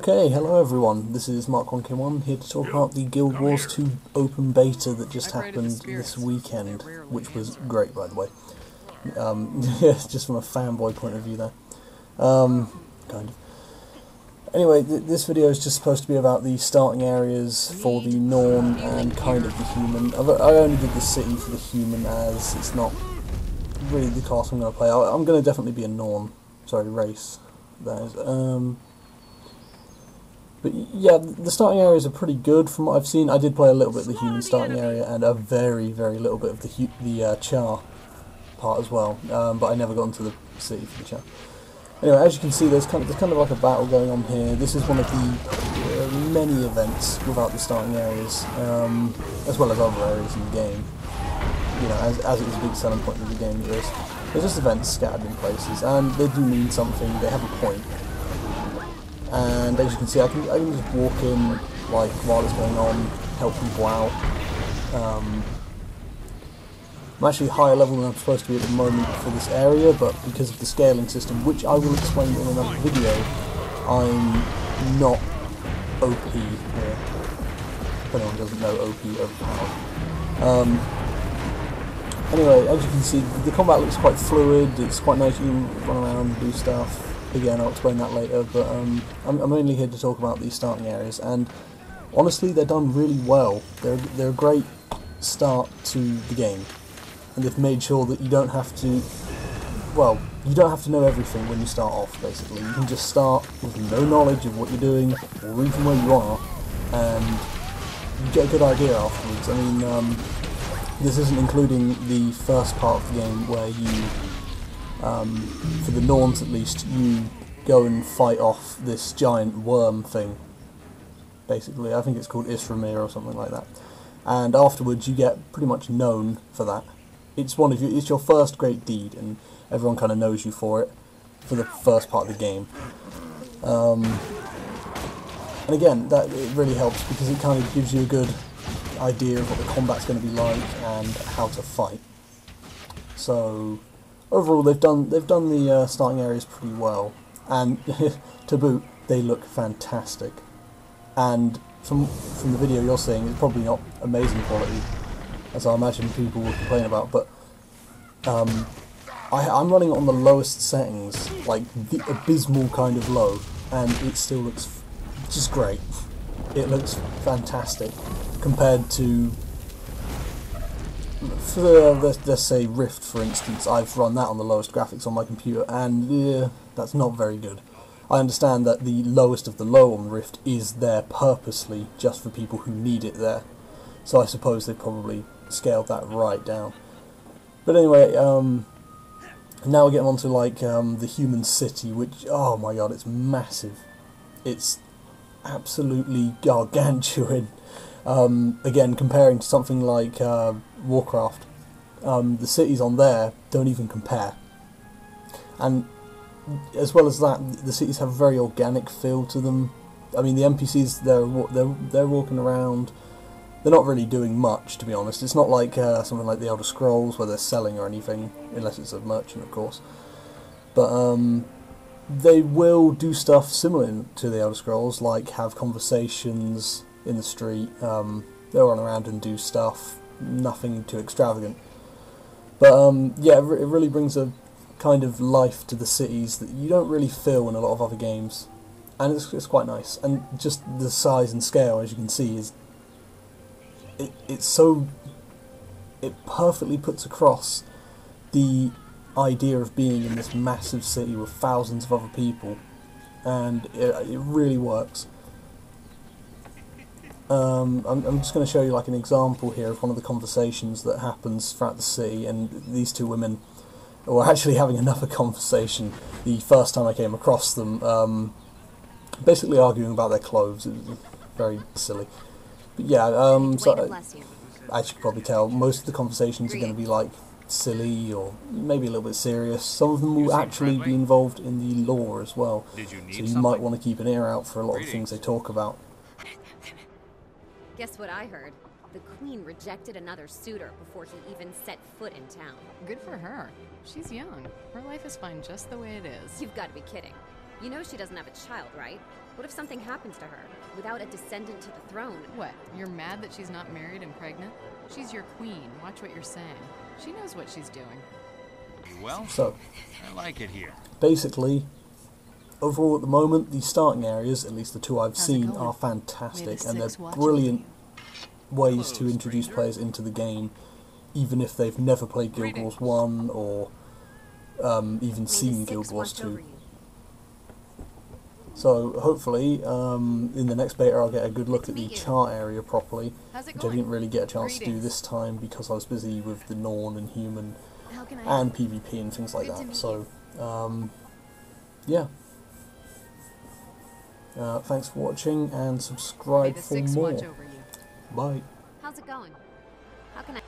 Okay, hello everyone, this is Mark1K1 here to talk about the Guild Wars 2 open beta that just happened this weekend, which was great by the way. Just from a fanboy point of view there. Kind of. Anyway, this video is just supposed to be about the starting areas for the Norn and kind of the human. I only did the city for the human as it's not really the class I'm going to play. I'm going to definitely be a Norn, sorry, race, that is. But yeah, the starting areas are pretty good from what I've seen. I did play a little bit of the human starting area and a very, very little bit of the char part as well. But I never got into the city for the char. Anyway, as you can see, there's kind of like a battle going on here. This is one of the many events without the starting areas, as well as other areas in the game. You know, as it is a big selling point of the game. There's just events scattered in places, and they do mean something. They have a point. And as you can see, I can just walk in like while it's going on, help people out. I'm actually higher level than I'm supposed to be at the moment for this area, but because of the scaling system, which I will explain in another video, I'm not OP here. If anyone doesn't know OP overpowered. Anyway, as you can see, the combat looks quite fluid. It's quite nice. You can run around and do stuff. Again, I'll explain that later, but I'm only here to talk about these starting areas, and honestly, they're done really well. They're a great start to the game, and they've made sure that you don't have to, well, you don't have to know everything when you start off, basically. You can just start with no knowledge of what you're doing, or even where you are, and you get a good idea afterwards. I mean, this isn't including the first part of the game where you, for the Norns at least, you go and fight off this giant worm thing. Basically, I think it's called Isramir or something like that. And afterwards, you get pretty much known for that. It's it's your first great deed, and everyone kind of knows you for it for the first part of the game. And again, it really helps because it kind of gives you a good idea of what the combat's going to be like and how to fight. So overall, they've done the starting areas pretty well, and to boot, they look fantastic. And from the video you're seeing, it's probably not amazing quality, as I imagine people will complain about. But I'm running it on the lowest settings, like the abysmal kind of low, and it still looks just great. It looks fantastic compared to, for let's say Rift, for instance. I've run that on the lowest graphics on my computer, and yeah, that's not very good. I understand that the lowest of the low on Rift is there purposely just for people who need it there, so I suppose they probably scaled that right down. But anyway, now we're getting on to like the human city, which, oh my god, it's massive. It's absolutely gargantuan. Again, comparing to something like Warcraft, the cities on there don't even compare. And as well as that, the cities have a very organic feel to them. I mean, the NPCs, they're walking around. They're not really doing much, to be honest. It's not like something like the Elder Scrolls where they're selling or anything, unless it's a merchant, of course. But they will do stuff similar to the Elder Scrolls, like have conversations in the street. They'll run around and do stuff, nothing too extravagant. But yeah, it really brings a kind of life to the cities that you don't really feel in a lot of other games, and it's quite nice. And just the size and scale, as you can see, is it perfectly puts across the idea of being in this massive city with thousands of other people, and it really works. I'm just going to show you like an example here of one of the conversations that happens throughout the city, and these two women were actually having another conversation the first time I came across them, basically arguing about their clothes. It was very silly. But yeah, so as you can probably tell, most of the conversations are going to be like silly or maybe a little bit serious. Some of them will actually be involved in the lore as well, so you might want to keep an ear out for a lot of things they talk about. Guess what I heard? The Queen rejected another suitor before he even set foot in town. Good for her. She's young. Her life is fine just the way it is. You've got to be kidding. You know she doesn't have a child, right? What if something happens to her, without a descendant to the throne? What, you're mad that she's not married and pregnant? She's your queen. Watch what you're saying. She knows what she's doing. Well, So, I like it here. basically, overall at the moment, the starting areas, at least the two I've How's it seen, going? are fantastic, May the and they're Six watch brilliant ways to Hello, introduce stranger. players into the game, even if they've never played Guild Wars 1 or even May seen the Guild Six Wars watch 2. over you. So hopefully, in the next beta I'll get a good look at the meet you. chart area properly, How's it which I going? didn't really get a chance to do Greetings. this time because I was busy with the Norn and Human How can I and PvP and things like Good to that. meet So, yeah. Thanks for watching and May subscribe the for Six more. watch over you. Bye. How's it going? How can I